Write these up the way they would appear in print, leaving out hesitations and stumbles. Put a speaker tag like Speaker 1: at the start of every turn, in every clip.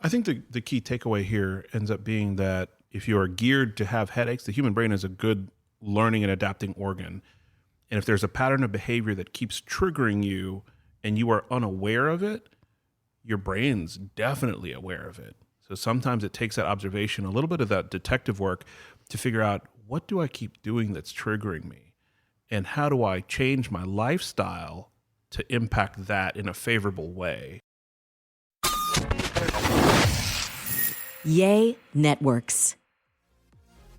Speaker 1: I think the key takeaway here ends up being that if you are geared to have headaches, the human brain is a good learning and adapting organ. And if there's a pattern of behavior that keeps triggering you and you are unaware of it, your brain's definitely aware of it. So sometimes it takes that observation, a little bit of that detective work to figure out, what do I keep doing that's triggering me? And how do I change my lifestyle to impact that in a favorable way?
Speaker 2: Yay Networks.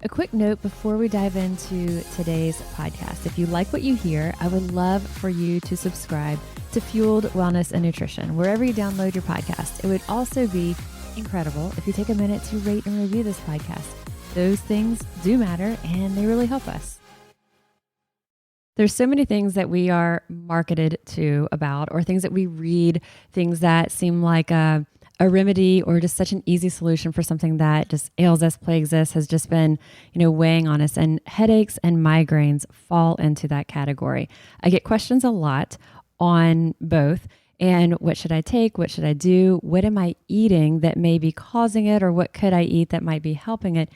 Speaker 3: A quick note before we dive into today's podcast. If you like what you hear, I would love for you to subscribe to Fueled Wellness and Nutrition, wherever you download your podcast. It would also be incredible if you take a minute to rate and review this podcast. Those things do matter and they really help us. There's so many things that we are marketed to about, or things that we read, things that seem like a remedy or just such an easy solution for something that just ails us, plagues us, has just been, weighing on us. And headaches and migraines fall into that category. I get questions a lot on both. And what should I take? What should I do? What am I eating that may be causing it? Or what could I eat that might be helping it?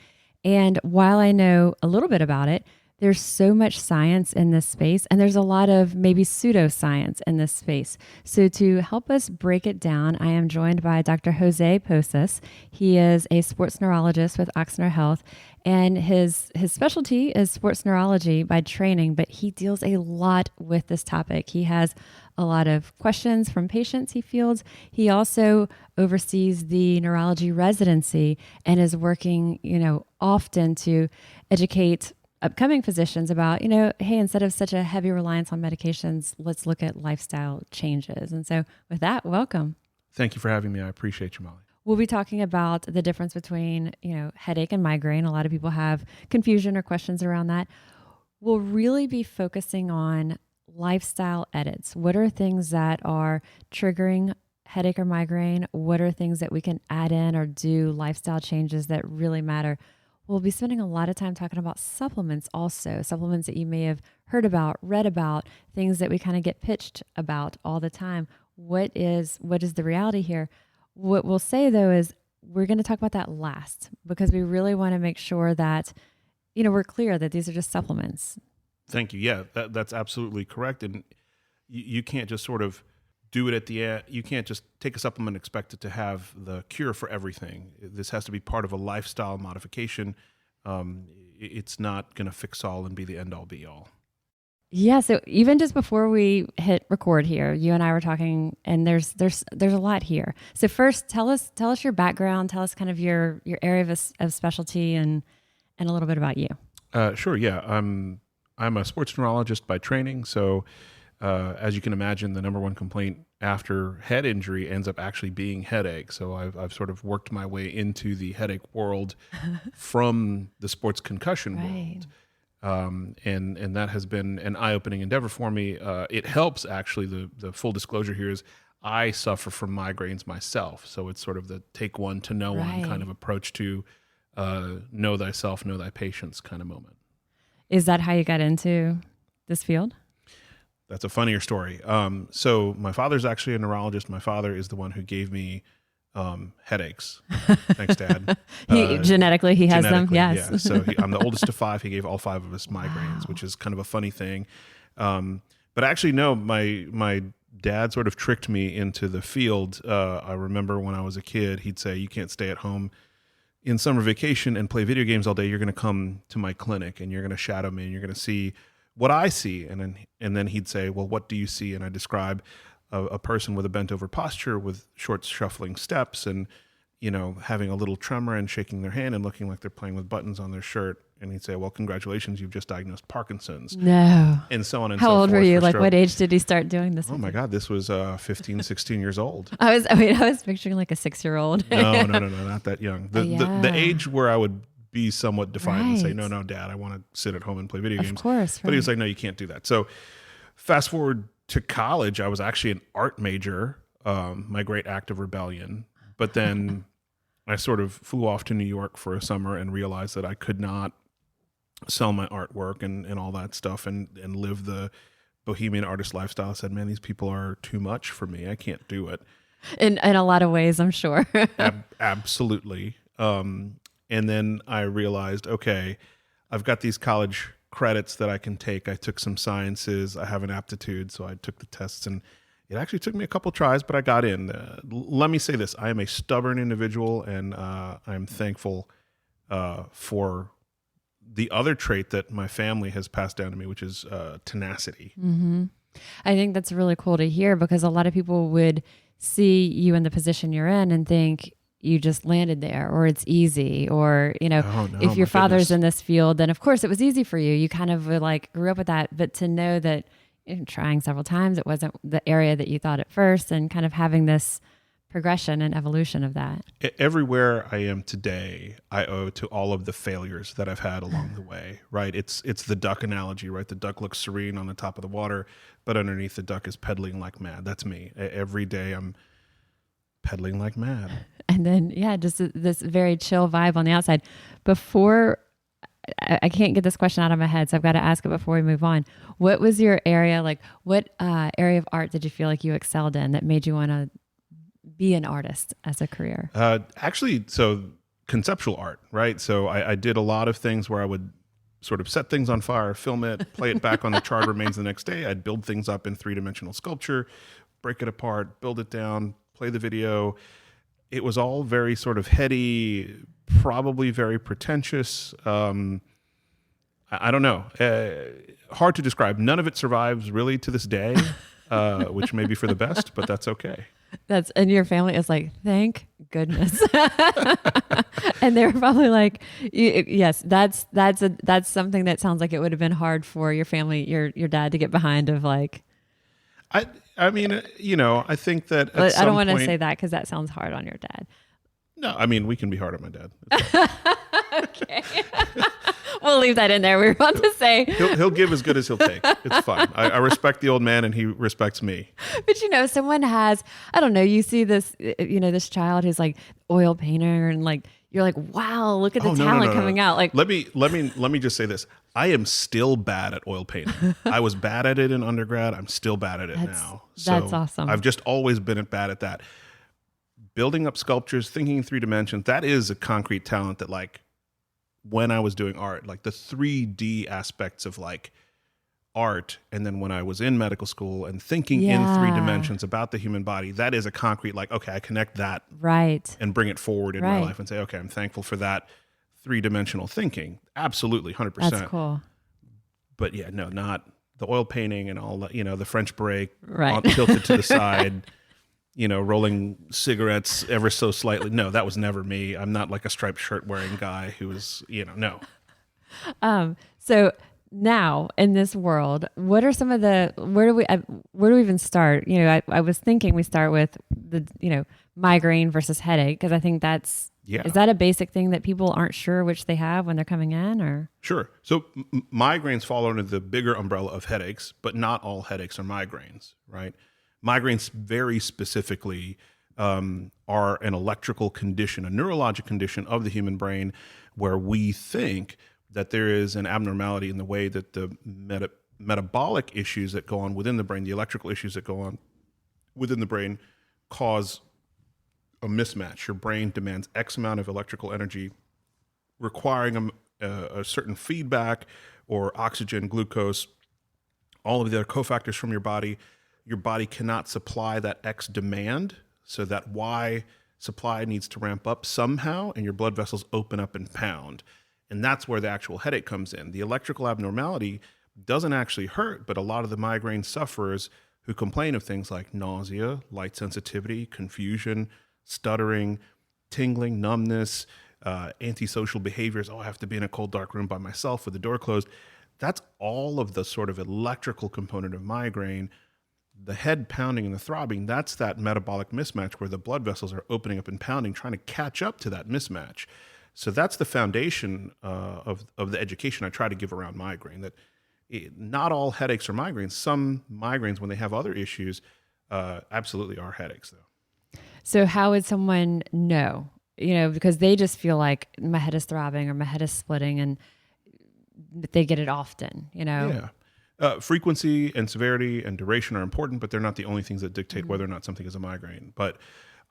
Speaker 3: And while I know a little bit about it, there's so much science in this space, and there's a lot of maybe pseudoscience in this space. So to help us break it down, I am joined by Dr. Jose Posas. He is a sports neurologist with Ochsner Health, and his specialty is sports neurology by training, but he deals a lot with this topic. He has a lot of questions from patients he fields. He also oversees the neurology residency and is working, often to educate upcoming physicians about, hey, instead of such a heavy reliance on medications, let's look at lifestyle changes. And so with that, welcome.
Speaker 1: Thank you for having me. I appreciate you, Molly.
Speaker 3: We'll be talking about the difference between, headache and migraine. A lot of people have confusion or questions around that. We'll really be focusing on lifestyle edits. What are things that are triggering headache or migraine? What are things that we can add in or do lifestyle changes that really matter? We'll be spending a lot of time talking about supplements also, supplements that you may have heard about, read about, things that we kind of get pitched about all the time. What is the reality here? What we'll say though is we're going to talk about that last, because we really want to make sure that, we're clear that these are just supplements.
Speaker 1: Thank you. Yeah, that's absolutely correct. And you can't just sort of do it at the end. You can't just take a supplement and expect it to have the cure for everything. This has to be part of a lifestyle modification. It's not going to fix all and be the end all be all.
Speaker 3: Yeah. So even just before we hit record here, you and I were talking, and there's a lot here. So first, tell us your background. Tell us kind of your area of specialty and a little bit about you.
Speaker 1: Sure. Yeah. I'm a sports neurologist by training. So as you can imagine, the number one complaint after head injury ends up actually being headache. So I've sort of worked my way into the headache world from the sports concussion world. And that has been an eye-opening endeavor for me. It helps, actually. The full disclosure here is I suffer from migraines myself. So it's sort of the take one to know one kind of approach to know thyself, know thy patients kind of moment.
Speaker 3: Is that how you got into this field?
Speaker 1: That's a funnier story. So my father's actually a neurologist. My father is the one who gave me headaches. Thanks, Dad.
Speaker 3: Genetically, he has them. Yes.
Speaker 1: Yeah. So I'm the oldest of five. He gave all five of us migraines, which is kind of a funny thing. But actually, no, my dad sort of tricked me into the field. I remember when I was a kid, he'd say, "You can't stay at home in summer vacation and play video games all day. You're going to come to my clinic and you're going to shadow me and you're going to see what I see." And then he'd say, "Well, what do you see?" And I describe a person with a bent over posture with short shuffling steps and, having a little tremor and shaking their hand and looking like they're playing with buttons on their shirt. And he'd say, "Well, congratulations, you've just diagnosed Parkinson's."
Speaker 3: No.
Speaker 1: And so on and
Speaker 3: How
Speaker 1: so
Speaker 3: old
Speaker 1: forth.
Speaker 3: were you? Like what age did he start doing this?
Speaker 1: Oh my God, this was 15, 16 years old.
Speaker 3: I was picturing like a 6-year-old.
Speaker 1: No, not that young. The age where I would be somewhat defiant and say, no, Dad, I want to sit at home and play video games.
Speaker 3: Of course.
Speaker 1: But he was like, "No, you can't do that." So fast forward to college, I was actually an art major, my great act of rebellion. But then I sort of flew off to New York for a summer and realized that I could not sell my artwork and all that stuff and live the bohemian artist lifestyle. I said, "Man, these people are too much for me. I can't do it."
Speaker 3: In a lot of ways, I'm sure.
Speaker 1: Absolutely. And then I realized, okay, I've got these college credits that I can take. I took some sciences. I have an aptitude, so I took the tests, and it actually took me a couple tries, but I got in. Let me say this: I am a stubborn individual, and I'm thankful for the other trait that my family has passed down to me, which is tenacity.
Speaker 3: Mm-hmm. I think that's really cool to hear, because a lot of people would see you in the position you're in and think you just landed there, or it's easy, or, you know,
Speaker 1: Oh, no,
Speaker 3: if your
Speaker 1: my
Speaker 3: father's
Speaker 1: goodness.
Speaker 3: in this field, then of course it was easy for you. You kind of like grew up with that, but to know that trying several times, it wasn't the area that you thought at first, and kind of having this progression and evolution of that.
Speaker 1: Everywhere I am today, I owe to all of the failures that I've had along the way, right? It's the duck analogy, right? The duck looks serene on the top of the water, but underneath the duck is pedaling like mad. That's me. Every day I'm pedaling like mad.
Speaker 3: And then, yeah, just this very chill vibe on the outside. Before, I can't get this question out of my head, so I've got to ask it before we move on. What was your area, like what area of art did you feel like you excelled in that made you want to be an artist as a career?
Speaker 1: Actually, so conceptual art, right? So I did a lot of things where I would sort of set things on fire, film it, play it back on the charred remains the next day. I'd build things up in 3-dimensional sculpture, break it apart, build it down, play the video. It was all very sort of heady, probably very pretentious. I don't know. Hard to describe. None of it survives really to this day, which may be for the best, but that's okay.
Speaker 3: And your family is like, thank goodness. And they were probably like, yes, that's something that sounds like it would have been hard for your family, your dad to get behind, of like,
Speaker 1: I mean, you know, I think that
Speaker 3: but I don't want to say that because that sounds hard on your dad.
Speaker 1: No, I mean, we can be hard on my dad.
Speaker 3: Okay. We'll leave that in there. We were about to say
Speaker 1: he'll give as good as he'll take. It's fine. I respect the old man, and he respects me.
Speaker 3: But you know, someone has, I don't know, you see this, you know, this child who's like oil painter, and like you're like, wow, look at the talent coming out. Like,
Speaker 1: let me just say this. I am still bad at oil painting. I was bad at it in undergrad. I'm still bad at it now. So
Speaker 3: that's awesome.
Speaker 1: I've just always been bad at that. Building up sculptures, thinking in 3 dimensions, that is a concrete talent that, like, when I was doing art, like the 3D aspects of like art, and then when I was in medical school and thinking in 3 dimensions about the human body, that is a concrete, like, okay, I connect that
Speaker 3: right
Speaker 1: and bring it forward in my life and say, okay, I'm thankful for that 3-dimensional thinking. Absolutely, 100%.
Speaker 3: That's cool.
Speaker 1: But yeah, no, not the oil painting and all that, you know, the French break,
Speaker 3: right,
Speaker 1: tilted to the side, you know, rolling cigarettes ever so slightly. No, that was never me. I'm not like a striped shirt wearing guy who was, you know, no.
Speaker 3: So now in this world, what are some of the, where do we even start? You know, I was thinking we start with the, you know, migraine versus headache, because I think that's, is that a basic thing that people aren't sure which they have when they're coming in, or?
Speaker 1: Sure. So migraines fall under the bigger umbrella of headaches, but not all headaches are migraines, right? Migraines very specifically are an electrical condition, a neurologic condition of the human brain, where we think that there is an abnormality in the way that the metabolic issues that go on within the brain, the electrical issues that go on within the brain, cause a mismatch. Your brain demands X amount of electrical energy, requiring a certain feedback or oxygen, glucose, all of the other cofactors from your body. Your body cannot supply that X demand, so that Y supply needs to ramp up somehow, and your blood vessels open up and pound. And that's where the actual headache comes in. The electrical abnormality doesn't actually hurt, but a lot of the migraine sufferers who complain of things like nausea, light sensitivity, confusion, stuttering, tingling, numbness, antisocial behaviors. Oh, I have to be in a cold, dark room by myself with the door closed. That's all of the sort of electrical component of migraine. The head pounding and the throbbing, that's that metabolic mismatch where the blood vessels are opening up and pounding, trying to catch up to that mismatch. So that's the foundation of the education I try to give around migraine, that not all headaches are migraines. Some migraines, when they have other issues, absolutely are headaches, though.
Speaker 3: So how would someone know? You know, because they just feel like my head is throbbing or my head is splitting, and they get it often, you know?
Speaker 1: Yeah. Frequency and severity and duration are important, but they're not the only things that dictate whether or not something is a migraine. But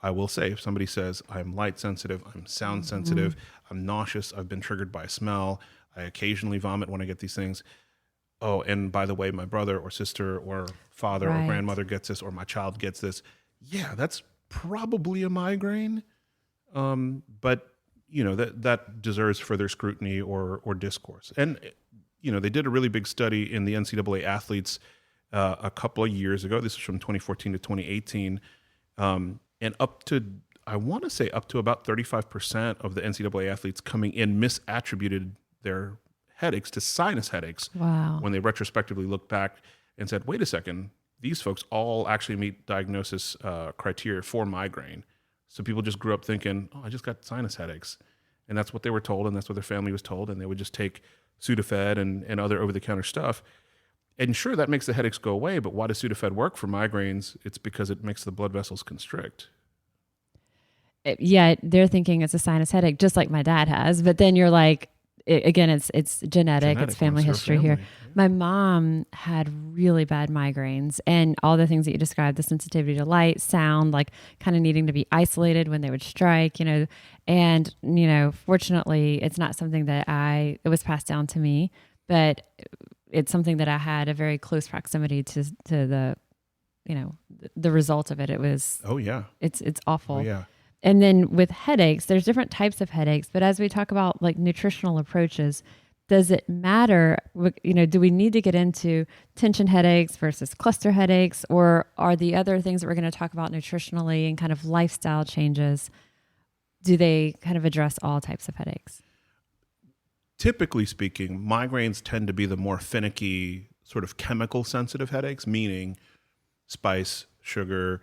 Speaker 1: I will say, if somebody says, I'm light sensitive, I'm sound sensitive, I'm nauseous, I've been triggered by a smell, I occasionally vomit when I get these things. Oh, and by the way, my brother or sister or father or grandmother gets this, or my child gets this. Yeah, that's probably a migraine. But that deserves further scrutiny or discourse. And they did a really big study in the NCAA athletes a couple of years ago. This is from 2014 to 2018. And I want to say up to about 35% of the NCAA athletes coming in misattributed their headaches to sinus headaches.
Speaker 3: Wow.
Speaker 1: When they retrospectively looked back and said, wait a second, these folks all actually meet diagnosis criteria for migraine. So people just grew up thinking, I just got sinus headaches. And that's what they were told, and that's what their family was told, and they would just take Sudafed and other over-the-counter stuff. And sure, that makes the headaches go away, but why does Sudafed work for migraines? It's because it makes the blood vessels constrict.
Speaker 3: Yeah, they're thinking it's a sinus headache, just like my dad has. But then you're like, again, it's genetic, it's family history here. Yeah. My mom had really bad migraines, and all the things that you described, the sensitivity to light, sound, like kind of needing to be isolated when they would strike, and, fortunately it's not something that it was passed down to me, but it's something that I had a very close proximity to the, the result of it. It was,
Speaker 1: oh yeah,
Speaker 3: it's awful.
Speaker 1: Oh yeah.
Speaker 3: And then with headaches, there's different types of headaches. But as we talk about like nutritional approaches, does it matter? Do we need to get into tension headaches versus cluster headaches? Or are the other things that we're going to talk about nutritionally and kind of lifestyle changes, do they kind of address all types of headaches?
Speaker 1: Typically speaking, migraines tend to be the more finicky, sort of chemical sensitive headaches, meaning spice, sugar,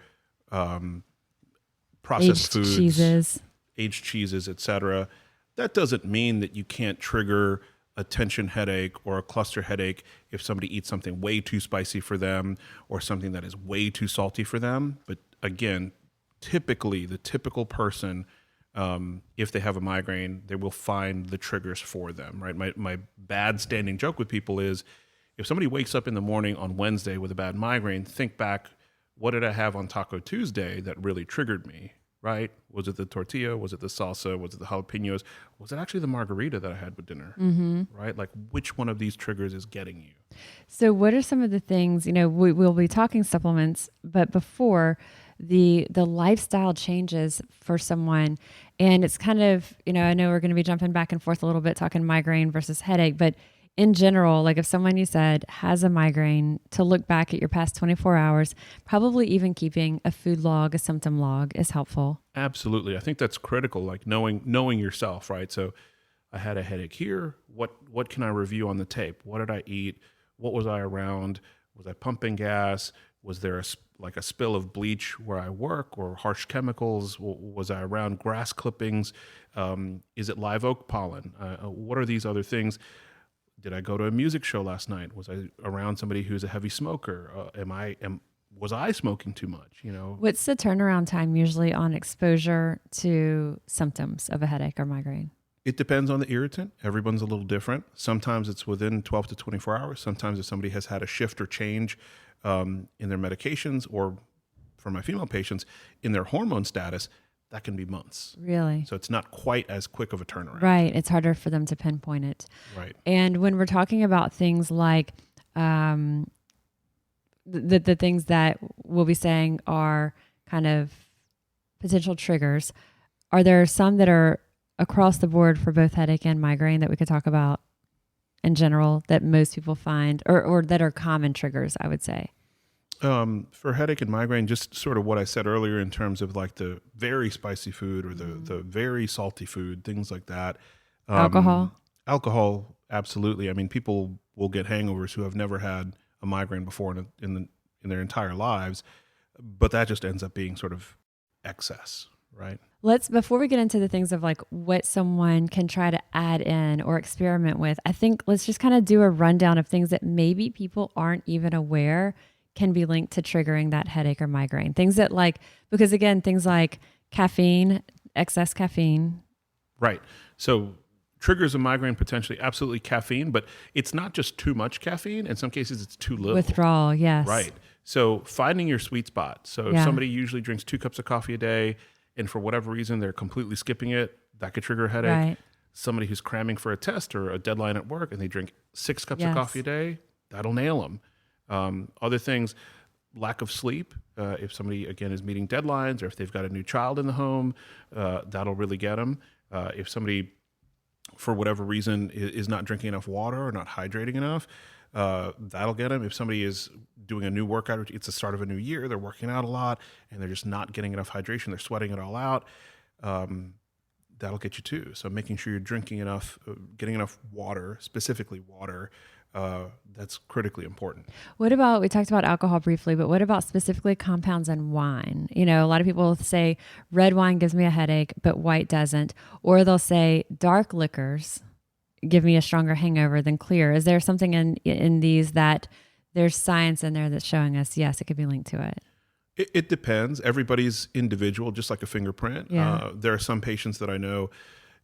Speaker 1: processed foods, aged cheeses, etc. That doesn't mean that you can't trigger a tension headache or a cluster headache if somebody eats something way too spicy for them or something that is way too salty for them. But again, typically the typical person, if they have a migraine, they will find the triggers for them, right? My bad standing joke with people is, if somebody wakes up in the morning on Wednesday with a bad migraine, think back, what did I have on Taco Tuesday that really triggered me, right? Was it the tortilla? Was it the salsa? Was it the jalapenos? Was it actually the margarita that I had with dinner, right? Like, which one of these triggers is getting you?
Speaker 3: So what are some of the things, we'll be talking supplements, but before the lifestyle changes for someone, and it's kind of, I know we're going to be jumping back and forth a little bit talking migraine versus headache, but in general, like if someone you said has a migraine, to look back at your past 24 hours, probably even keeping a food log, a symptom log is helpful.
Speaker 1: Absolutely. I think that's critical, like knowing yourself, right? So I had a headache here. What can I review on the tape? What did I eat? What was I around? Was I pumping gas? Was there a spill of bleach where I work, or harsh chemicals? Was I around grass clippings? Is it live oak pollen? What are these other things? Did I go to a music show last night? Was I around somebody who's a heavy smoker? Was I smoking too much?
Speaker 3: What's the turnaround time usually on exposure to symptoms of a headache or migraine?
Speaker 1: It depends on the irritant. Everyone's a little different. Sometimes it's within 12 to 24 hours. Sometimes if somebody has had a shift or change in their medications, or for my female patients, in their hormone status, that can be months.
Speaker 3: Really?
Speaker 1: So it's not quite as quick of a turnaround.
Speaker 3: Right. It's harder for them to pinpoint it.
Speaker 1: Right.
Speaker 3: And when we're talking about things like the things that we'll be saying are kind of potential triggers, are there some that are across the board for both headache and migraine that we could talk about in general that most people find, or that are common triggers, I would say?
Speaker 1: For headache and migraine, just sort of what I said earlier in terms of like the very spicy food or the very salty food, things like that. Alcohol, absolutely. I mean, people will get hangovers who have never had a migraine before in their entire lives, but that just ends up being sort of excess, right?
Speaker 3: Before we get into the things of like what someone can try to add in or experiment with, I think let's just kind of do a rundown of things that maybe people aren't even aware can be linked to triggering that headache or migraine. Things that because again, things like caffeine, excess caffeine.
Speaker 1: Right. So triggers a migraine potentially, absolutely caffeine, but it's not just too much caffeine. In some cases, it's too little.
Speaker 3: Withdrawal, yes.
Speaker 1: Right. So finding your sweet spot. So if somebody usually drinks 2 cups of coffee a day and for whatever reason they're completely skipping it, that could trigger a headache.
Speaker 3: Right.
Speaker 1: Somebody who's cramming for a test or a deadline at work and they drink 6 cups of coffee a day, that'll nail them. Other things, lack of sleep. If somebody, again, is meeting deadlines or if they've got a new child in the home, that'll really get them. If somebody, for whatever reason, is not drinking enough water or not hydrating enough, that'll get them. If somebody is doing a new workout, it's the start of a new year, they're working out a lot and they're just not getting enough hydration, they're sweating it all out, that'll get you too. So making sure you're drinking enough, getting enough water, specifically water, that's critically important.
Speaker 3: What about, we talked about alcohol briefly, but what about specifically compounds in wine? You know, a lot of people say red wine gives me a headache, but white doesn't. Or they'll say dark liquors give me a stronger hangover than clear. Is there something in these that there's science in there that's showing us, yes, it could be linked to it?
Speaker 1: It depends. Everybody's individual, just like a fingerprint.
Speaker 3: Yeah.
Speaker 1: There are some patients that I know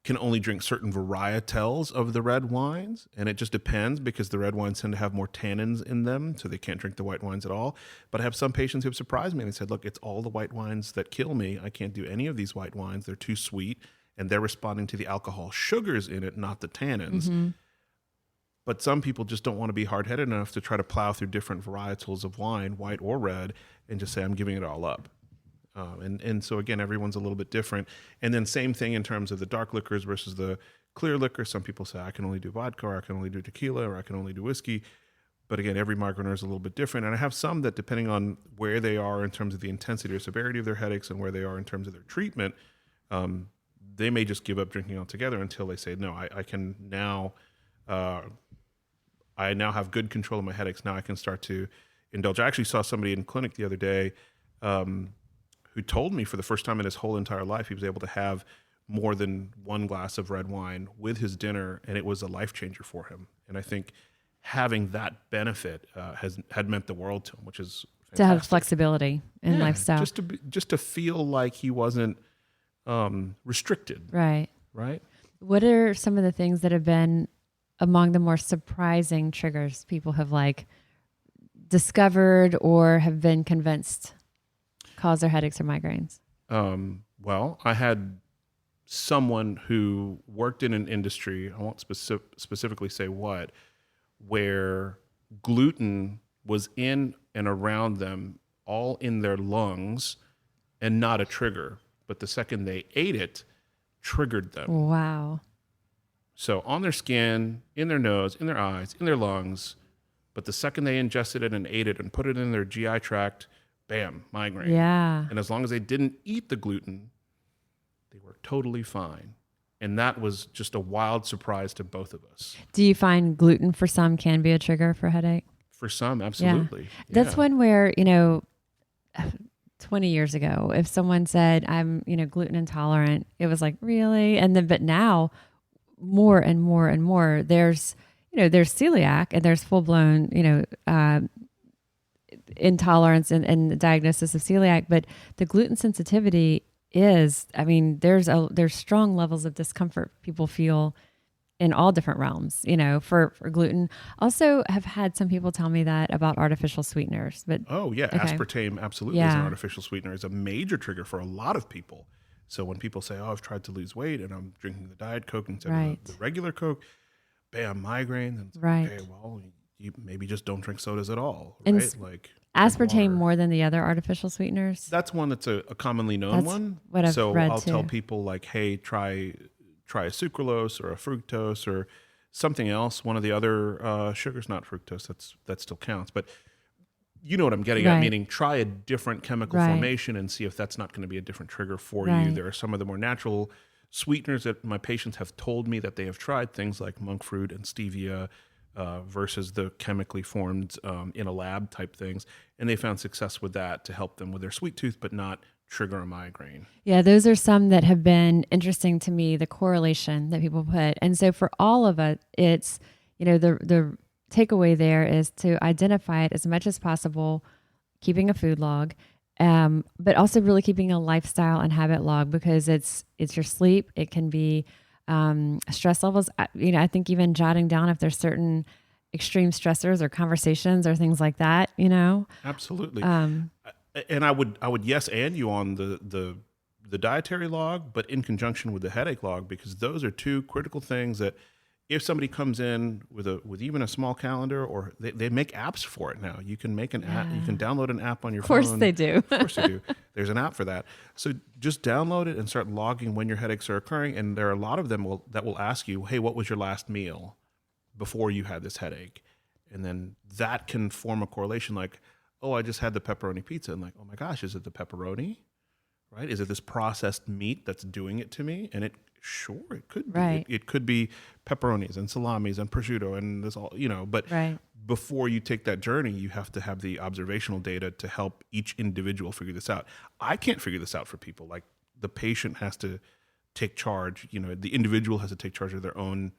Speaker 1: can only drink certain varietals of the red wines, and it just depends because the red wines tend to have more tannins in them, so they can't drink the white wines at all. But I have some patients who have surprised me and they said, look, it's all the white wines that kill me. I can't do any of these white wines. They're too sweet, and they're responding to the alcohol sugars in it, not the tannins.
Speaker 3: Mm-hmm.
Speaker 1: But some people just don't want to be hard-headed enough to try to plow through different varietals of wine, white or red, and just say, I'm giving it all up. And so, again, everyone's a little bit different. And then same thing in terms of the dark liquors versus the clear liquor. Some people say, I can only do vodka, or I can only do tequila, or I can only do whiskey. But again, every migrainer is a little bit different. And I have some that, depending on where they are in terms of the intensity or severity of their headaches and where they are in terms of their treatment, they may just give up drinking altogether until they say, no, I can now, I now have good control of my headaches. Now I can start to indulge. I actually saw somebody in clinic the other day who told me for the first time in his whole entire life he was able to have more than 1 glass of red wine with his dinner, and it was a life changer for him. And I think having that benefit had meant the world to him, which is fantastic.
Speaker 3: To have flexibility in lifestyle.
Speaker 1: Just to feel like he wasn't restricted.
Speaker 3: Right.
Speaker 1: Right.
Speaker 3: What are some of the things that have been among the more surprising triggers people have discovered or have been convinced cause their headaches or migraines?
Speaker 1: Well, I had someone who worked in an industry, I won't specifically say what, where gluten was in and around them, all in their lungs, and not a trigger. But the second they ate it, triggered them.
Speaker 3: Wow.
Speaker 1: So on their skin, in their nose, in their eyes, in their lungs, but the second they ingested it and ate it and put it in their GI tract, bam, migraine.
Speaker 3: Yeah.
Speaker 1: And as long as they didn't eat the gluten, they were totally fine. And that was just a wild surprise to both of us.
Speaker 3: Do you find gluten for some can be a trigger for headache?
Speaker 1: For some, absolutely.
Speaker 3: Yeah. That's one where, 20 years ago, if someone said, I'm, gluten intolerant, it was like, really? And then, but now more and more and more, there's celiac and there's full blown, intolerance and the diagnosis of celiac, but the gluten sensitivity is, there's strong levels of discomfort people feel in all different realms, for gluten. Also have had some people tell me that about artificial sweeteners, but
Speaker 1: aspartame absolutely is an artificial sweetener. It's a major trigger for a lot of people. So when people say, I've tried to lose weight and I'm drinking the Diet Coke instead of the regular Coke, bam, migraine. And okay, well, you maybe just don't drink sodas at all, right? Like
Speaker 3: aspartame more than the other artificial sweeteners.
Speaker 1: That's one that's a commonly known one.
Speaker 3: What I've read
Speaker 1: I'll
Speaker 3: too.
Speaker 1: tell people like, hey, try a sucralose or a fructose or something else. One of the other sugars, not fructose, that still counts. But you know what I'm getting at, meaning try a different chemical formation and see if that's not going to be a different trigger for you. There are some of the more natural sweeteners that my patients have told me that they have tried, things like monk fruit and stevia versus the chemically formed in a lab type things. And they found success with that to help them with their sweet tooth, but not trigger a migraine. Yeah,
Speaker 3: those are some that have been interesting to me, the correlation that people put. And so for all of it, it's, the takeaway there is to identify it as much as possible, keeping a food log, but also really keeping a lifestyle and habit log, because it's your sleep. It can be stress levels. I think even jotting down if there's certain extreme stressors or conversations or things like that,
Speaker 1: Absolutely. And I would yes and you on the dietary log, but in conjunction with the headache log, because those are two critical things that if somebody comes in with even a small calendar, or they make apps for it now. You can make an app, you can download an app on your phone.
Speaker 3: Of course they do.
Speaker 1: Of course they do. There's an app for that. So just download it and start logging when your headaches are occurring. And there are a lot of them that will ask you, hey, what was your last meal before you had this headache? And then that can form a correlation like, oh, I just had the pepperoni pizza. And like, oh my gosh, is it the pepperoni? Right? Is it this processed meat that's doing it to me? And it could be.
Speaker 3: Right.
Speaker 1: It could be pepperonis and salamis and prosciutto and this all, but
Speaker 3: right.
Speaker 1: Before you take that journey, you have to have the observational data to help each individual figure this out. I can't figure this out for people. Like the patient has to take charge, the individual has to take charge of their own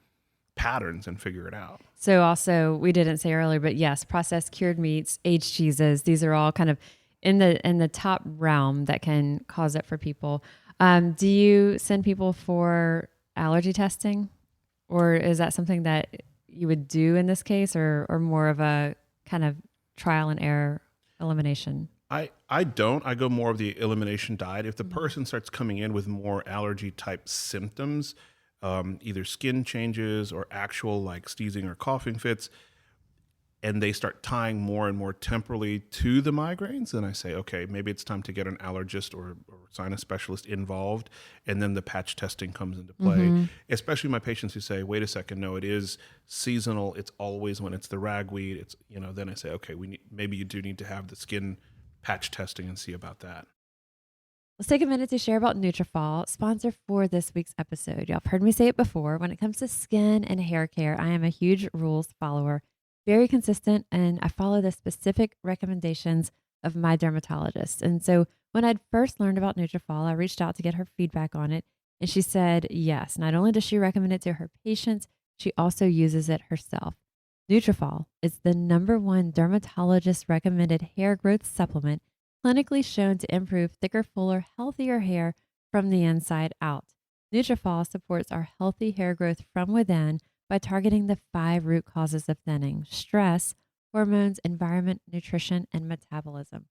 Speaker 1: patterns and figure it out.
Speaker 3: So also, we didn't say earlier, but yes, processed cured meats, aged cheeses, these are all kind of in the top realm that can cause it for people. Do you send people for allergy testing, or is that something that you would do in this case, or more of a kind of trial and error elimination?
Speaker 1: I don't. I go more of the elimination diet. If the person starts coming in with more allergy type symptoms, either skin changes or actual like sneezing or coughing fits, and they start tying more and more temporally to the migraines, then I say, okay, maybe it's time to get an allergist or sinus specialist involved. And then the patch testing comes into play, especially my patients who say, wait a second, no, it is seasonal. It's always when it's the ragweed. It's, then I say, okay, maybe you do need to have the skin patch testing and see about that.
Speaker 3: Let's take a minute to share about Nutrafol, sponsor for this week's episode. Y'all have heard me say it before. When it comes to skin and hair care, I am a huge rules follower. Very consistent, and I follow the specific recommendations of my dermatologist. And so when I'd first learned about Nutrafol, I reached out to get her feedback on it, and she said yes. Not only does she recommend it to her patients, she also uses it herself. Nutrafol is the #1 dermatologist recommended hair growth supplement, clinically shown to improve thicker, fuller, healthier hair from the inside out. Nutrafol supports our healthy hair growth from within by targeting the 5 root causes of thinning: stress, hormones, environment, nutrition, and metabolism.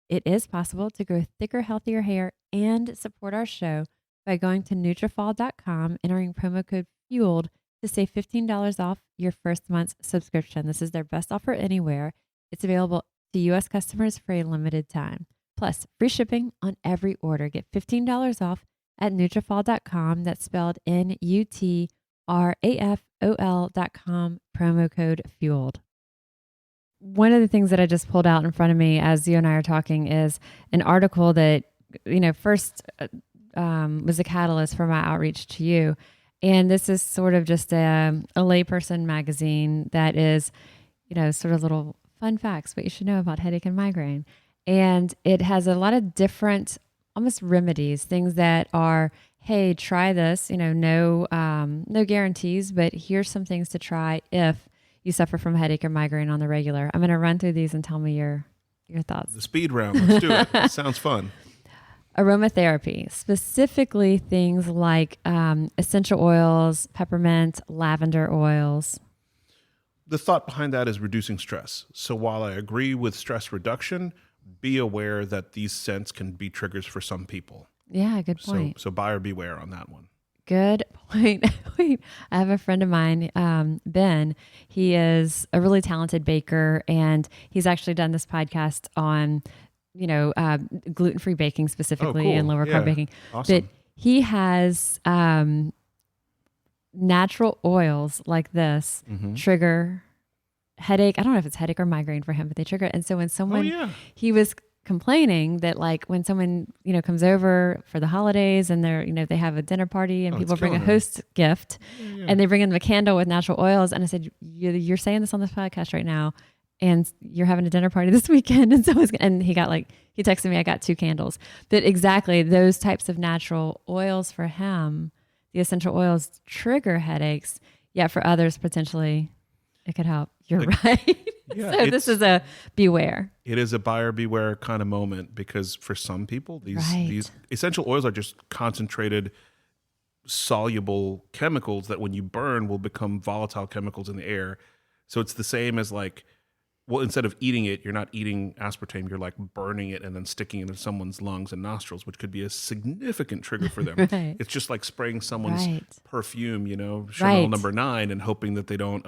Speaker 3: It is possible to grow thicker, healthier hair and support our show by going to Nutrafol.com, entering promo code FUELED to save $15 off your first month's subscription. This is their best offer anywhere. It's available to U.S. customers for a limited time. Plus, free shipping on every order. Get $15 off at Nutrafol.com. That's spelled NUTRAFOL.com, promo code FUELED. One of the things that I just pulled out in front of me as you and I are talking is an article that, first was a catalyst for my outreach to you. And this is sort of just a layperson magazine that is, sort of little fun facts, what you should know about headache and migraine. And it has a lot of different, almost remedies, things that are, hey, try this, no guarantees, but here's some things to try if you suffer from headache or migraine on the regular. I'm going to run through these and tell me your thoughts.
Speaker 1: The speed round. Let's do it. It sounds fun.
Speaker 3: Aromatherapy, specifically things like essential oils, peppermint, lavender oils.
Speaker 1: The thought behind that is reducing stress. So while I agree with stress reduction, be aware that these scents can be triggers for some people.
Speaker 3: Yeah, good point.
Speaker 1: So buyer beware on that one.
Speaker 3: Good point. Wait, I have a friend of mine, Ben. He is a really talented baker, and he's actually done this podcast on, gluten-free baking specifically and lower carb baking.
Speaker 1: Awesome.
Speaker 3: But he has natural oils like this trigger headache. I don't know if it's headache or migraine for him, but they trigger it. And so when someone, he was complaining that like when someone, comes over for the holidays and they're, they have a dinner party and people bring a host gift and they bring in them a candle with natural oils. And I said, you're saying this on this podcast right now and you're having a dinner party this weekend. And he texted me, I got 2 candles. But exactly those types of natural oils for him, the essential oils trigger headaches. Yet for others, potentially it could help. You're right.
Speaker 1: Yeah,
Speaker 3: so this is a beware.
Speaker 1: It is a buyer beware kind of moment because for some people, these essential oils are just concentrated soluble chemicals that when you burn will become volatile chemicals in the air. So it's the same as like, well, instead of eating it, you're not eating aspartame, you're like burning it and then sticking it in someone's lungs and nostrils, which could be a significant trigger for them.
Speaker 3: Right.
Speaker 1: It's just like spraying someone's
Speaker 3: Right.
Speaker 1: perfume, Chanel
Speaker 3: Right.
Speaker 1: number 9, and hoping that they don't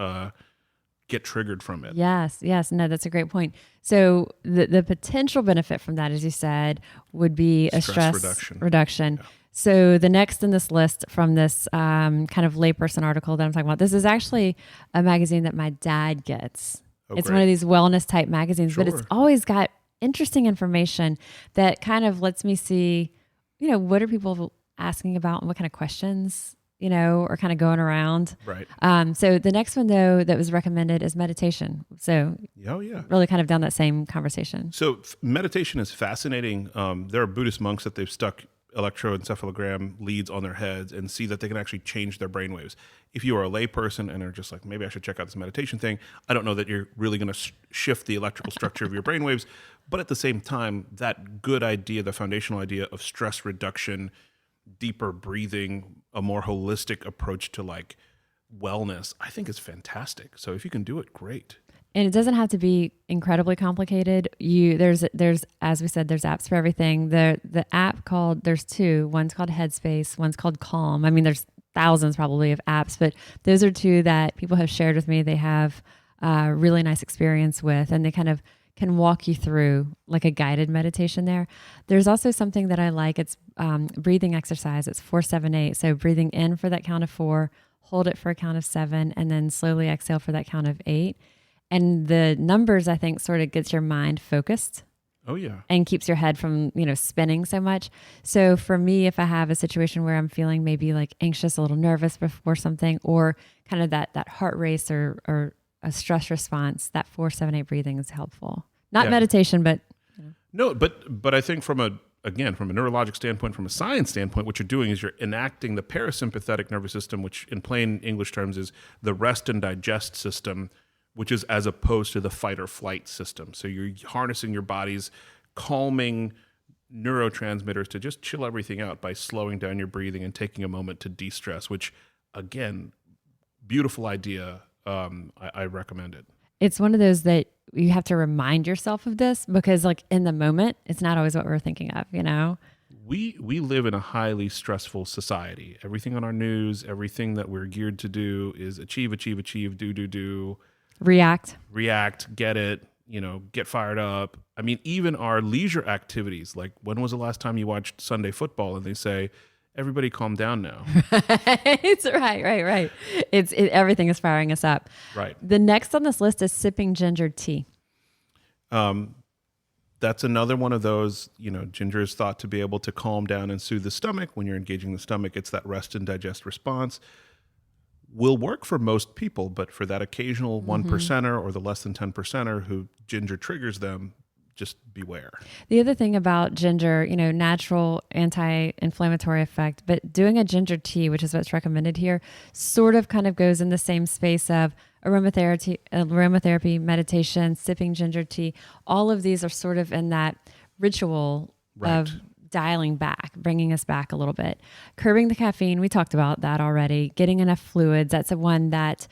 Speaker 1: get triggered from it.
Speaker 3: Yes. No, that's a great point. So the potential benefit from that, as you said, would be a stress reduction.
Speaker 1: Yeah.
Speaker 3: So the next in this list from this kind of layperson article that I'm talking about, this is actually a magazine that my dad gets. It's
Speaker 1: great.
Speaker 3: one of these wellness type magazines, but it's
Speaker 1: Sure.
Speaker 3: always got interesting information that kind of lets me see, what are people asking about and what kind of questions, are kind of going around.
Speaker 1: Right.
Speaker 3: So the next one though that was recommended is meditation. So really kind of down that same conversation.
Speaker 1: So meditation is fascinating. There are Buddhist monks that they've stuck electroencephalogram leads on their heads and see that they can actually change their brainwaves. If you are a layperson and are just like, maybe I should check out this meditation thing, I don't know that you're really going to shift the electrical structure of your brainwaves. But at the same time, that good idea, the foundational idea of stress reduction, deeper breathing, a more holistic approach to like wellness, I think is fantastic. So if you can do it, great.
Speaker 3: And it doesn't have to be incredibly complicated. There's as we said, there's apps for everything. The app there's two. One's called Headspace. One's called Calm. I mean, there's thousands probably of apps, but those are two that people have shared with me. They have a really nice experience with, and they kind of can walk you through like a guided meditation there. There's also something that I like. It's breathing exercise. It's 4-7-8. So breathing in for that count of 4, hold it for a count of 7, and then slowly exhale for that count of 8. And the numbers, I think, sort of gets your mind focused.
Speaker 1: Oh, yeah.
Speaker 3: And keeps your head from, spinning so much. So for me, if I have a situation where I'm feeling maybe like anxious, a little nervous before something, or kind of that heart race or a stress response, that 4-7-8 breathing is helpful. Not meditation, but.
Speaker 1: No, but I think from a neurologic standpoint, from a science standpoint, what you're doing is you're enacting the parasympathetic nervous system, which in plain English terms is the rest and digest system, which is as opposed to the fight or flight system. So you're harnessing your body's calming neurotransmitters to just chill everything out by slowing down your breathing and taking a moment to de-stress, which, again, beautiful idea. I recommend it.
Speaker 3: It's one of those that you have to remind yourself of this because, like, in the moment, it's not always what we're thinking of,
Speaker 1: We live in a highly stressful society. Everything on our news, everything that we're geared to do is achieve, do. React, get it, get fired up. I mean, even our leisure activities, like when was the last time you watched Sunday football and they say, everybody calm down now.
Speaker 3: It's right. Everything is firing us up.
Speaker 1: Right.
Speaker 3: The next on this list is sipping ginger tea.
Speaker 1: That's another one of those, ginger is thought to be able to calm down and soothe the stomach. When you're engaging the stomach, it's that rest and digest response. Will work for most people, but for that occasional 1%er or the less than 10%er who ginger triggers them, just beware.
Speaker 3: The other thing about ginger, natural anti-inflammatory effect, but doing a ginger tea, which is what's recommended here, sort of kind of goes in the same space of aromatherapy, meditation, sipping ginger tea. All of these are sort of in that ritual of dialing back, bringing us back a little bit. Curbing the caffeine, we talked about that already. Getting enough fluids, that's a one that,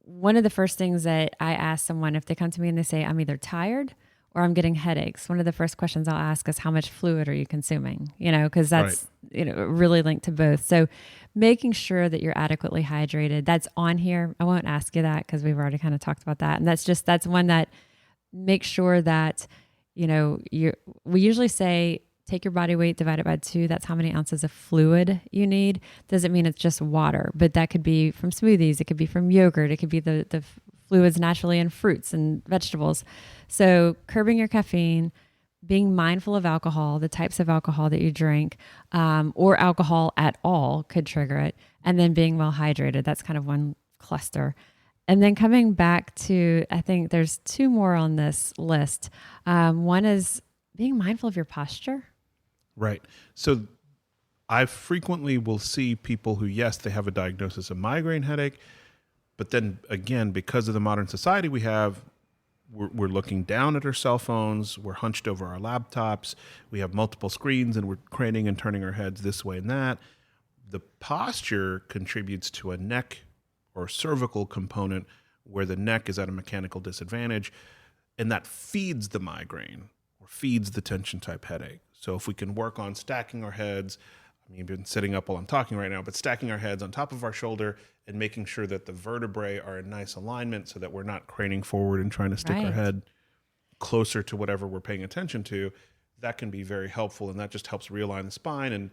Speaker 3: one of the first things that I ask someone if they come to me and they say, I'm either tired or I'm getting headaches. One of the first questions I'll ask is, how much fluid are you consuming? Because that's, really linked to both. So making sure that you're adequately hydrated, that's on here. I won't ask you that because we've already kind of talked about that. And that's one that make sure that, we usually say, take your body weight, divide it by 2. That's how many ounces of fluid you need. Doesn't mean it's just water, but that could be from smoothies. It could be from yogurt. It could be the fluids naturally in fruits and vegetables. So curbing your caffeine, being mindful of alcohol, the types of alcohol that you drink, or alcohol at all could trigger it. And then being well hydrated. That's kind of one cluster. And then coming back to, I think there's 2 more on this list. One is being mindful of your posture.
Speaker 1: Right. So I frequently will see people who, yes, they have a diagnosis of migraine headache, but then again, because of the modern society we have, we're looking down at our cell phones, we're hunched over our laptops, we have multiple screens and we're craning and turning our heads this way and that. the posture contributes to a neck or cervical component where the neck is at a mechanical disadvantage, and that feeds the migraine or feeds the tension type headache. So if we can work on stacking our heads, I mean, I've been sitting up while I'm talking right now, but stacking our heads on top of our shoulder and making sure that the vertebrae are in nice alignment so that we're not craning forward and trying to stick our head closer to whatever we're paying attention to, that can be very helpful. And that just helps realign the spine and,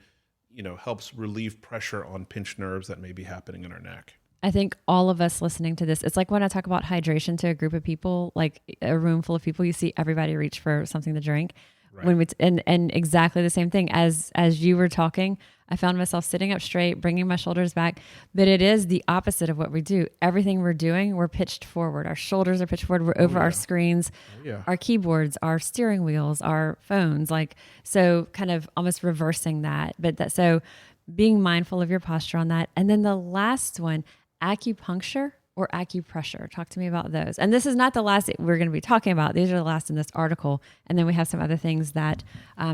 Speaker 1: helps relieve pressure on pinched nerves that may be happening in our neck.
Speaker 3: I think all of us listening to this, it's like when I talk about hydration to a group of people, like a room full of people, you see everybody reach for something to drink. Right. When and exactly the same thing as you were talking, I found myself sitting up straight, bringing my shoulders back, but it is the opposite of what we do. Everything we're doing, we're pitched forward. Our shoulders are pitched forward. We're over our screens, our keyboards, our steering wheels, our phones, so kind of almost reversing that. So being mindful of your posture on that. And then the last one, acupuncture or acupressure. Talk to me about those. And this is not the last we're going to be talking about. These are the last in this article. And then we have some other things that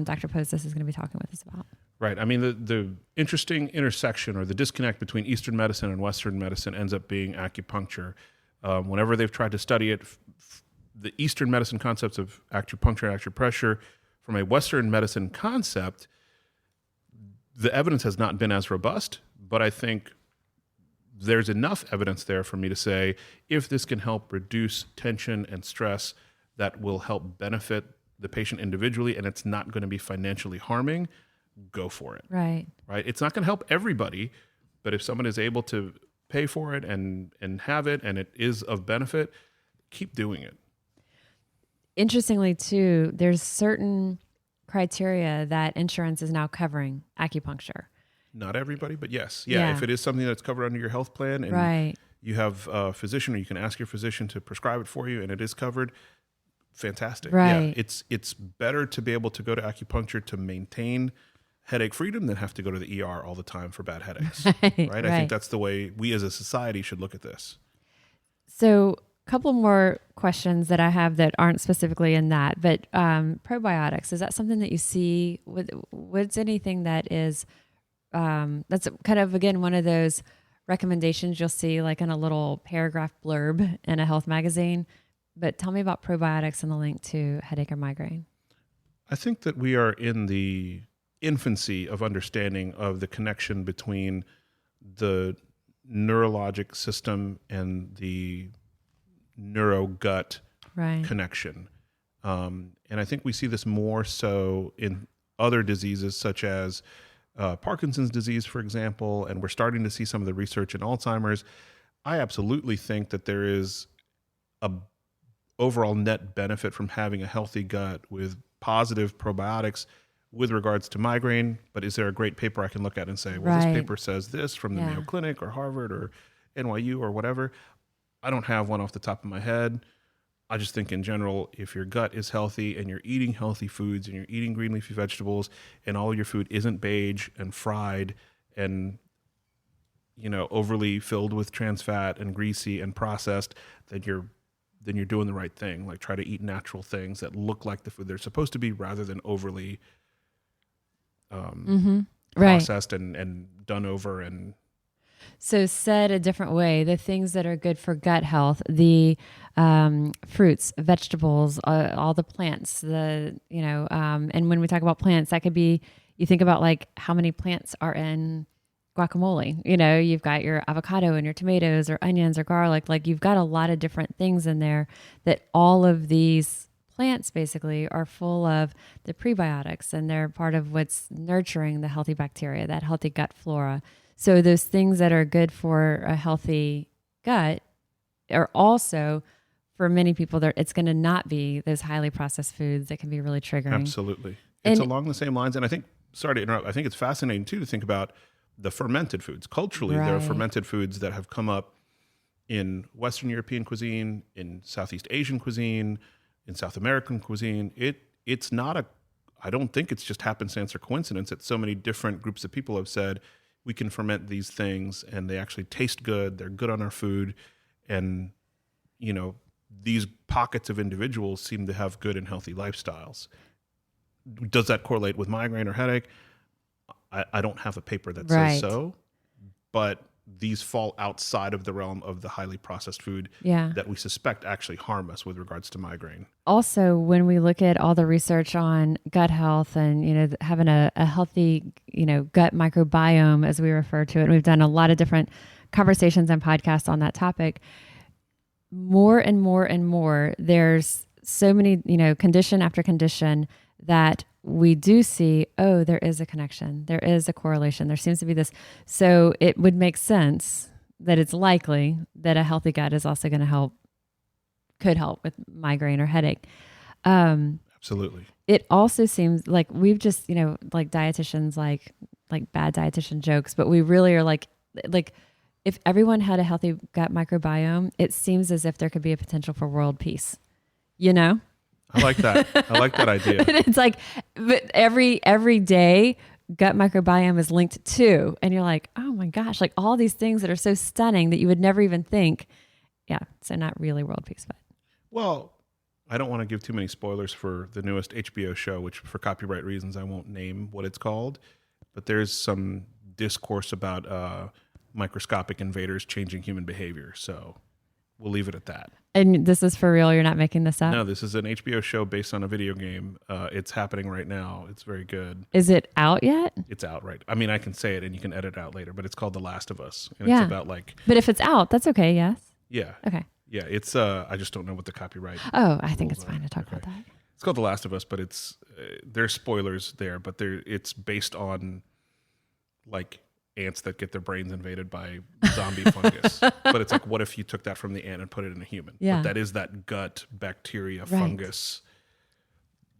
Speaker 3: Dr. Posas is going to be talking with us about.
Speaker 1: Right. I mean, the interesting intersection or the disconnect between Eastern medicine and Western medicine ends up being acupuncture. Whenever they've tried to study it, the Eastern medicine concepts of acupuncture and acupressure from a Western medicine concept, the evidence has not been as robust, but I think there's enough evidence there for me to say, if this can help reduce tension and stress, that will help benefit the patient individually, and it's not going to be financially harming, go for it.
Speaker 3: Right.
Speaker 1: It's not going to help everybody, but if someone is able to pay for it and have it, and it is of benefit, keep doing it. Interestingly,
Speaker 3: too, there's certain criteria that insurance is now covering acupuncture.
Speaker 1: Not everybody, but yes. Yeah, if it is something that's covered under your health plan and you have a physician, or you can ask your physician to prescribe it for you and it is covered, fantastic.
Speaker 3: Right.
Speaker 1: Yeah, it's better to be able to go to acupuncture to maintain headache freedom than have to go to the ER all the time for bad headaches. Right? I think that's the way we as a society should look at this.
Speaker 3: So a couple more questions that I have that aren't specifically in that, but probiotics, is that something that you see? What's anything that is... that's kind of, again, one of those recommendations you'll see like in a little paragraph blurb in a health magazine. But tell me about probiotics and the link to headache or migraine.
Speaker 1: I think that we are in the infancy of understanding of the connection between the neurologic system and the neuro-gut connection. And I think we see this more so in other diseases such as Parkinson's disease, for example, and we're starting to see some of the research in Alzheimer's. I absolutely think that there is a overall net benefit from having a healthy gut with positive probiotics with regards to migraine. But is there a great paper I can look at and say, well, this paper says this from the Mayo Clinic or Harvard or NYU or whatever? I don't have one off the top of my head. I just think in general, if your gut is healthy and you're eating healthy foods and you're eating green leafy vegetables and all of your food isn't beige and fried and, overly filled with trans fat and greasy and processed, then you're doing the right thing. Like, try to eat natural things that look like the food they're supposed to be rather than overly processed and done over. And
Speaker 3: so, said a different way, the things that are good for gut health, the fruits, vegetables, all the plants, and when we talk about plants, that could be, you think about like how many plants are in guacamole. You've got your avocado and your tomatoes or onions or garlic. Like, you've got a lot of different things in there that all of these plants basically are full of the prebiotics, and they're part of what's nurturing the healthy bacteria, that healthy gut flora. So those things that are good for a healthy gut are also, for many people, it's going to not be those highly processed foods that can be really triggering.
Speaker 1: Absolutely. It's along the same lines. And I think, sorry to interrupt, I think it's fascinating too to think about the fermented foods. Culturally, there are fermented foods that have come up in Western European cuisine, in Southeast Asian cuisine, in South American cuisine. It's not I don't think it's just happenstance or coincidence that so many different groups of people have said, we can ferment these things and they actually taste good. They're good on our food. And, these pockets of individuals seem to have good and healthy lifestyles. Does that correlate with migraine or headache? I don't have a paper that
Speaker 3: Right.
Speaker 1: says so, but these fall outside of the realm of the highly processed food
Speaker 3: Yeah.
Speaker 1: that we suspect actually harm us with regards to migraine.
Speaker 3: Also, when we look at all the research on gut health and, having a healthy, gut microbiome, as we refer to it, and we've done a lot of different conversations and podcasts on that topic, more and more and more, there's so many, condition after condition that we do see, there is a connection. There is a correlation. There seems to be this. So it would make sense that it's likely that a healthy gut is also going to could help with migraine or headache.
Speaker 1: Absolutely.
Speaker 3: It also seems like we've just, like dietitians, like bad dietitian jokes, but we really are like if everyone had a healthy gut microbiome, it seems as if there could be a potential for world peace,
Speaker 1: I like that. I like that idea.
Speaker 3: It's like, but every day gut microbiome is linked to, and you're like, oh my gosh, like all these things that are so stunning that you would never even think. Yeah. So not really world peace, but.
Speaker 1: Well, I don't want to give too many spoilers for the newest HBO show, which for copyright reasons, I won't name what it's called, but there's some discourse about microscopic invaders changing human behavior. So we'll leave it at that.
Speaker 3: And this is for real. You're not making this up?
Speaker 1: No, this is an HBO show based on a video game. It's happening right now. It's very good.
Speaker 3: Is it out yet?
Speaker 1: It's out, right? I mean, I can say it and you can edit it out later, but it's called The Last of Us. And
Speaker 3: Yeah.
Speaker 1: it's about like...
Speaker 3: But if it's out, that's okay, yes?
Speaker 1: Yeah.
Speaker 3: Okay.
Speaker 1: Yeah, it's... I just don't know what the copyright...
Speaker 3: Oh, I think it's
Speaker 1: rules
Speaker 3: fine to talk
Speaker 1: Okay.
Speaker 3: about that.
Speaker 1: It's called The Last of Us, but it's... there's spoilers there, but it's based on like ants that get their brains invaded by zombie fungus. But it's like, what if you took that from the ant and put it in a human?
Speaker 3: Yeah.
Speaker 1: But that is that gut bacteria, fungus,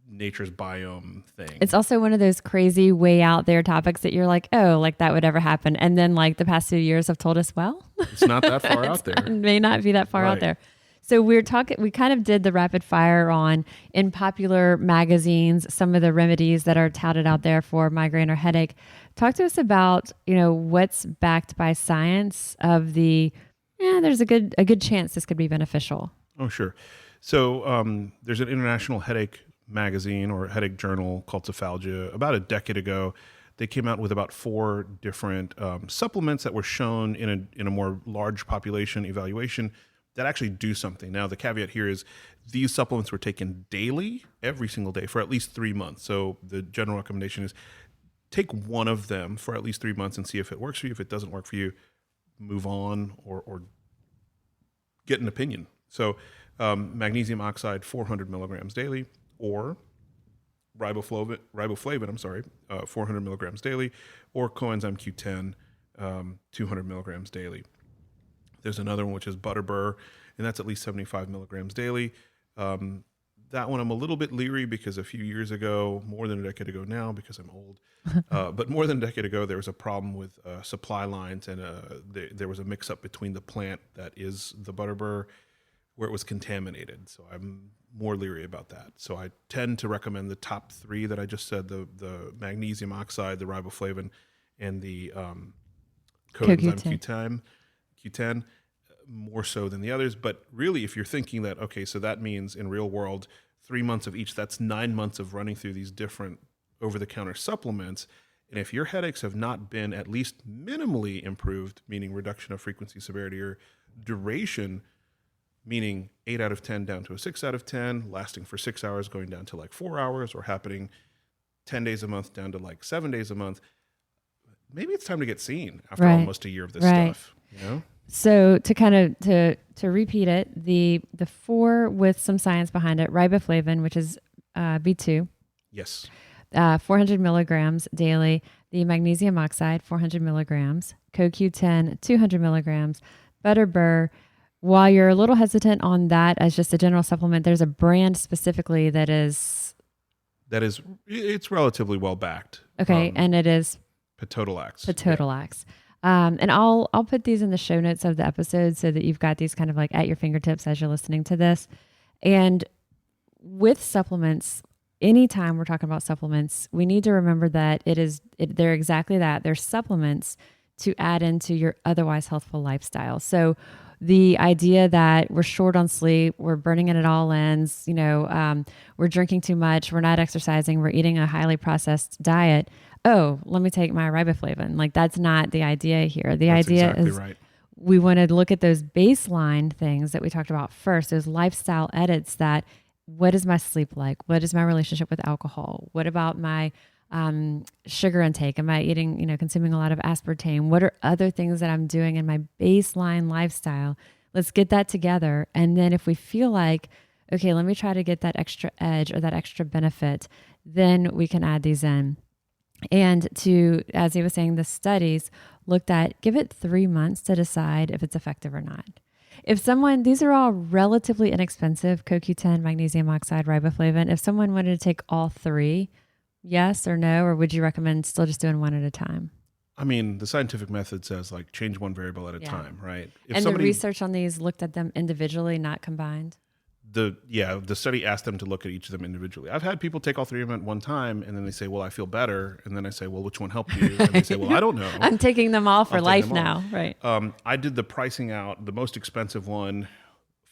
Speaker 1: nature's biome thing.
Speaker 3: It's also one of those crazy way out there topics that you're like, oh, like that would ever happen. And then like the past few years have told us, well,
Speaker 1: It's not that far out there.
Speaker 3: It may not be that far out
Speaker 1: Right.
Speaker 3: there. So we kind of did the rapid fire on in popular magazines, some of the remedies that are touted out there for migraine or headache. Talk to us about, what's backed by science of there's a good chance this could be beneficial.
Speaker 1: Oh, sure. So there's an international headache magazine or headache journal called Cephalgia. About a decade ago, they came out with about 4 different supplements that were shown in a more large population evaluation that actually do something. Now, the caveat here is these supplements were taken daily, every single day, for at least 3 months. So the general recommendation is take one of them for at least 3 months and see if it works for you. If it doesn't work for you, move on or get an opinion. So magnesium oxide, 400 milligrams daily, or riboflavin, 400 milligrams daily, or coenzyme Q10, 200 milligrams daily. There's another one, which is Butterbur, and that's at least 75 milligrams daily. That one I'm a little bit leery because a few years ago, more than a decade ago now, because I'm old, but more than a decade ago, there was a problem with supply lines, and there was a mix-up between the plant that is the Butterbur, where it was contaminated. So I'm more leery about that. So I tend to recommend the top 3 that I just said, the magnesium oxide, the riboflavin, and the coenzyme Q10, more so than the others. But really, if you're thinking that, okay, so that means in real world, 3 months of each, that's 9 months of running through these different over-the-counter supplements. And if your headaches have not been at least minimally improved, meaning reduction of frequency, severity, or duration, meaning 8 out of 10 down to a 6 out of 10, lasting for 6 hours, going down to like 4 hours, or happening 10 days a month down to like 7 days a month, maybe it's time to get seen after almost a year of this stuff,
Speaker 3: So to kind of to repeat it, the 4 with some science behind it, riboflavin, which is B2.
Speaker 1: Yes.
Speaker 3: 400 milligrams daily. The magnesium oxide, 400 milligrams. CoQ10, 200 milligrams. Butterbur. While you're a little hesitant on that as just a general supplement, there's a brand specifically that is...
Speaker 1: It's relatively well backed.
Speaker 3: Okay, and it is...
Speaker 1: Petodolax.
Speaker 3: Petodolax. Yeah. And I'll put these in the show notes of the episode so that you've got these kind of like at your fingertips as you're listening to this. And with supplements, anytime we're talking about supplements, we need to remember that they're exactly that. They're supplements to add into your otherwise healthful lifestyle. So the idea that we're short on sleep, we're burning it at all ends, we're drinking too much, we're not exercising, we're eating a highly processed diet. oh, let me take my riboflavin. Like that's not the idea here. The
Speaker 1: That's
Speaker 3: idea
Speaker 1: exactly
Speaker 3: is
Speaker 1: right.
Speaker 3: we want to look at those baseline things that we talked about first, those lifestyle edits that what is my sleep like? What is my relationship with alcohol? What about my sugar intake? Am I eating, consuming a lot of aspartame? What are other things that I'm doing in my baseline lifestyle? Let's get that together. And then if we feel like, okay, let me try to get that extra edge or that extra benefit, then we can add these in. And as he was saying, the studies looked at, give it 3 months to decide if it's effective or not. These are all relatively inexpensive, CoQ10, magnesium oxide, riboflavin. If someone wanted to take all three, yes or no, or would you recommend still just doing one at a time?
Speaker 1: I mean, the scientific method says like change one variable at a time, right?
Speaker 3: If the research on these looked at them individually, not combined?
Speaker 1: The study asked them to look at each of them individually. I've had people take all three of them at one time, and then they say, well, I feel better. And then I say, well, which one helped you? And they say, well, I don't know.
Speaker 3: I'm taking them all for life now. Right.
Speaker 1: I did the pricing out. The most expensive one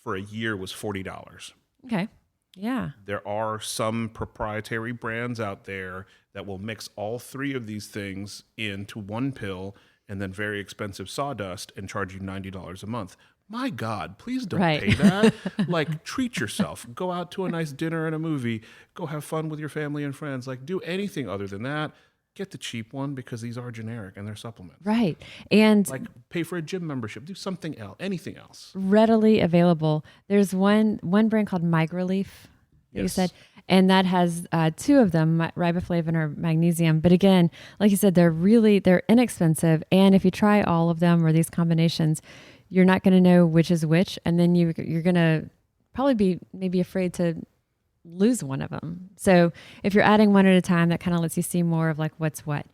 Speaker 1: for a year was $40.
Speaker 3: Okay. Yeah.
Speaker 1: There are some proprietary brands out there that will mix all three of these things into one pill and then very expensive sawdust and charge you $90 a month. My God, please don't pay that. Like, treat yourself. Go out to a nice dinner and a movie. Go have fun with your family and friends. Like, do anything other than that. Get the cheap one because these are generic and they're supplements.
Speaker 3: Right. And
Speaker 1: like pay for a gym membership. Do something else, anything else.
Speaker 3: Readily available. There's one brand called MigraLeaf, you said, and that has two of them, riboflavin or magnesium. But again, like you said, they're inexpensive. And if you try all of them or these combinations, you're not going to know which is which. And then you're going to probably be maybe afraid to lose one of them. So if you're adding one at a time, that kind of lets you see more of like what's what.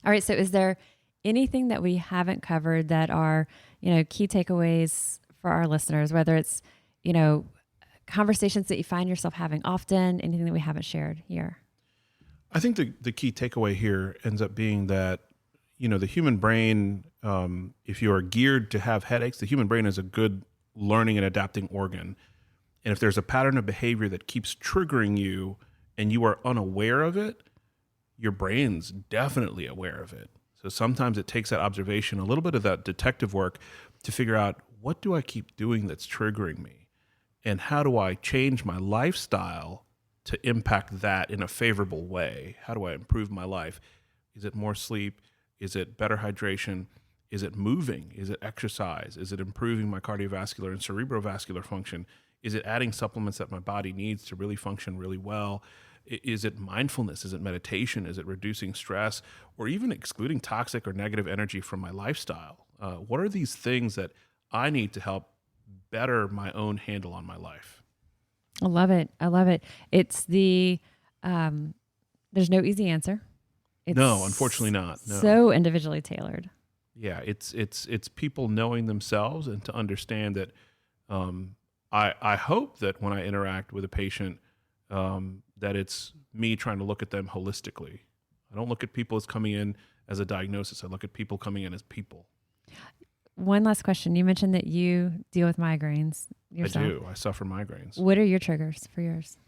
Speaker 3: All right. So is there anything that we haven't covered that are, key takeaways for our listeners, whether it's, conversations that you find yourself having often, anything that we haven't shared here?
Speaker 1: I think the key takeaway here ends up being that, the human brain, if you are geared to have headaches, the human brain is a good learning and adapting organ. And if there's a pattern of behavior that keeps triggering you and you are unaware of it, your brain's definitely aware of it. So sometimes it takes that observation, a little bit of that detective work to figure out, what do I keep doing that's triggering me? And how do I change my lifestyle to impact that in a favorable way? How do I improve my life? Is it more sleep? Is it better hydration? Is it moving? Is it exercise? Is it improving my cardiovascular and cerebrovascular function? Is it adding supplements that my body needs to really function really well? Is it mindfulness? Is it meditation? Is it reducing stress? Or even excluding toxic or negative energy from my lifestyle? What are these things that I need to help better my own handle on my life?
Speaker 3: I love it. It's there's no easy answer.
Speaker 1: No, unfortunately not. No.
Speaker 3: So individually tailored.
Speaker 1: Yeah, it's people knowing themselves and to understand that. I hope that when I interact with a patient, that it's me trying to look at them holistically. I don't look at people as coming in as a diagnosis. I look at people coming in as people.
Speaker 3: One last question. You mentioned that you deal with migraines yourself.
Speaker 1: I do. I suffer migraines.
Speaker 3: What are your triggers for yours?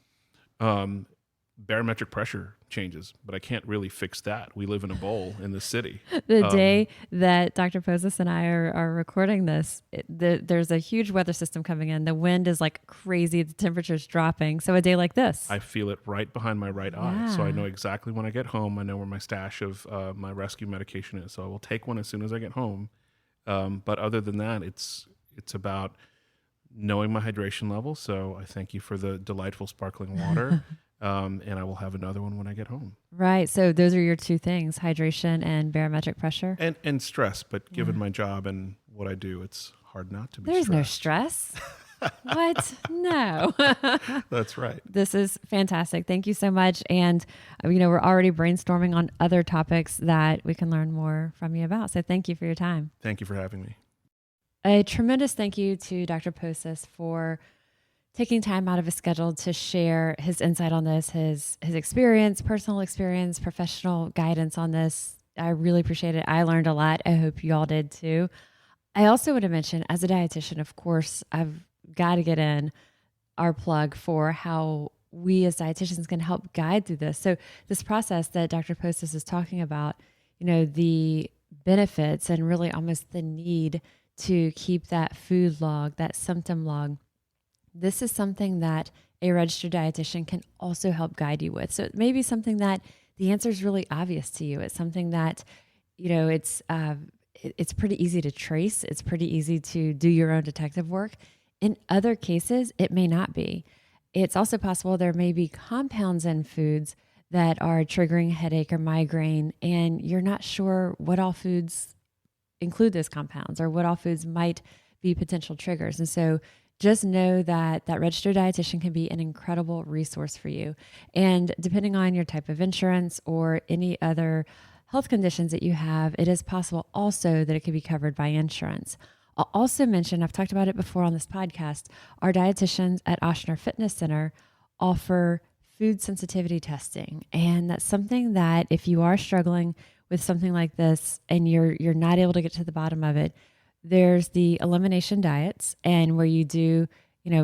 Speaker 1: Barometric pressure changes, but I can't really fix that. We live in a bowl in the city.
Speaker 3: The day that Dr. Posas and I are recording this, there's a huge weather system coming in. The wind is like crazy. The temperature's dropping. So a day like this.
Speaker 1: I feel it right behind my right eye. So I know exactly when I get home. I know where my stash of my rescue medication is. So I will take one as soon as I get home. But other than that, it's about knowing my hydration level. So I thank you for the delightful sparkling water. And I will have another one when I get home.
Speaker 3: Right. So those are your two things, hydration and barometric pressure.
Speaker 1: And stress. But given my job and what I do, it's hard not to be
Speaker 3: There's
Speaker 1: stressed.
Speaker 3: No stress. What? No.
Speaker 1: That's right.
Speaker 3: This is fantastic. Thank you so much. And, we're already brainstorming on other topics that we can learn more from you about. So thank you for your time.
Speaker 1: Thank you for having me.
Speaker 3: A tremendous thank you to Dr. Posas for taking time out of his schedule to share his insight on this, his experience, personal experience, professional guidance on this. I really appreciate it. I learned a lot. I hope you all did too. I also want to mention, as a dietitian, of course, I've got to get in our plug for how we as dietitians can help guide through this. So this process that Dr. Posas is talking about, the benefits and really almost the need to keep that food log, that symptom log, this is something that a registered dietitian can also help guide you with. So it may be something that the answer is really obvious to you. It's something that, it's pretty easy to trace. It's pretty easy to do your own detective work. In other cases, it may not be. It's also possible there may be compounds in foods that are triggering headache or migraine, and you're not sure what all foods include those compounds or what all foods might be potential triggers. And so just know that that registered dietitian can be an incredible resource for you. And depending on your type of insurance or any other health conditions that you have, it is possible also that it could be covered by insurance. I'll also mention, I've talked about it before on this podcast, our dietitians at Ochsner Fitness Center offer food sensitivity testing. And that's something that if you are struggling with something like this and you're not able to get to the bottom of it, there's the elimination diets, and where you do,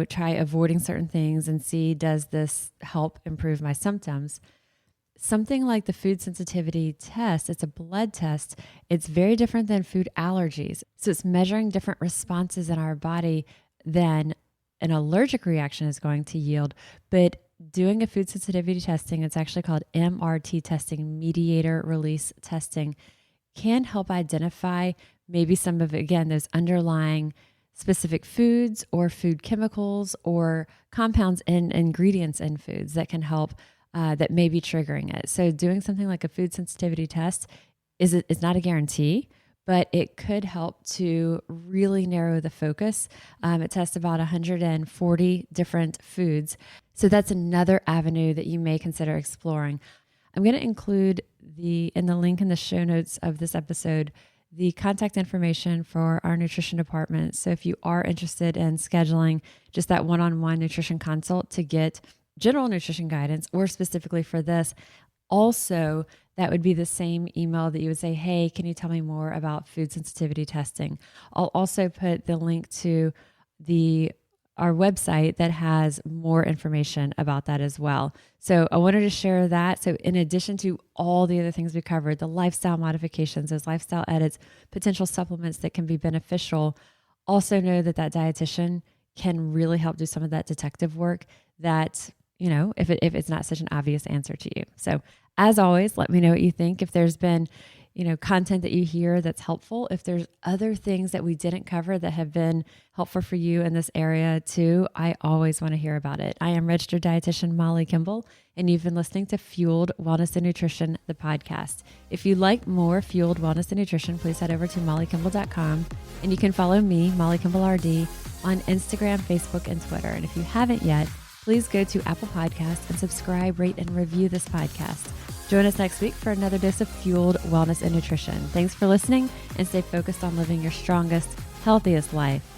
Speaker 3: try avoiding certain things and see, does this help improve my symptoms? Something like the food sensitivity test, it's a blood test. It's very different than food allergies. So it's measuring different responses in our body than an allergic reaction is going to yield. But doing a food sensitivity testing, it's actually called MRT testing, mediator release testing, can help identify maybe some of, again, those underlying specific foods or food chemicals or compounds and ingredients in foods that can help that may be triggering it. So doing something like a food sensitivity test is not a guarantee, but it could help to really narrow the focus. It tests about 140 different foods. So that's another avenue that you may consider exploring. I'm going to include in the link in the show notes of this episode, the contact information for our nutrition department. So if you are interested in scheduling just that one-on-one nutrition consult to get general nutrition guidance, or specifically for this, also, that would be the same email that you would say, hey, can you tell me more about food sensitivity testing? I'll also put the link to our website that has more information about that as well. So I wanted to share that. So in addition to all the other things we covered, the lifestyle modifications, those lifestyle edits, potential supplements that can be beneficial, also know that dietitian can really help do some of that detective work that, if it's not such an obvious answer to you. So as always, let me know what you think. If there's been, content that you hear that's helpful, if there's other things that we didn't cover that have been helpful for you in this area too, I always want to hear about it. I am registered dietitian Molly Kimball, and you've been listening to Fueled Wellness and Nutrition, the podcast. If you like more Fueled Wellness and Nutrition, please head over to mollykimball.com, and you can follow me, Molly Kimball RD, on Instagram, Facebook, and Twitter. And if you haven't yet, please go to Apple Podcasts and subscribe, rate, and review this podcast. Join us next week for another dose of Fueled Wellness and Nutrition. Thanks for listening, and stay focused on living your strongest, healthiest life.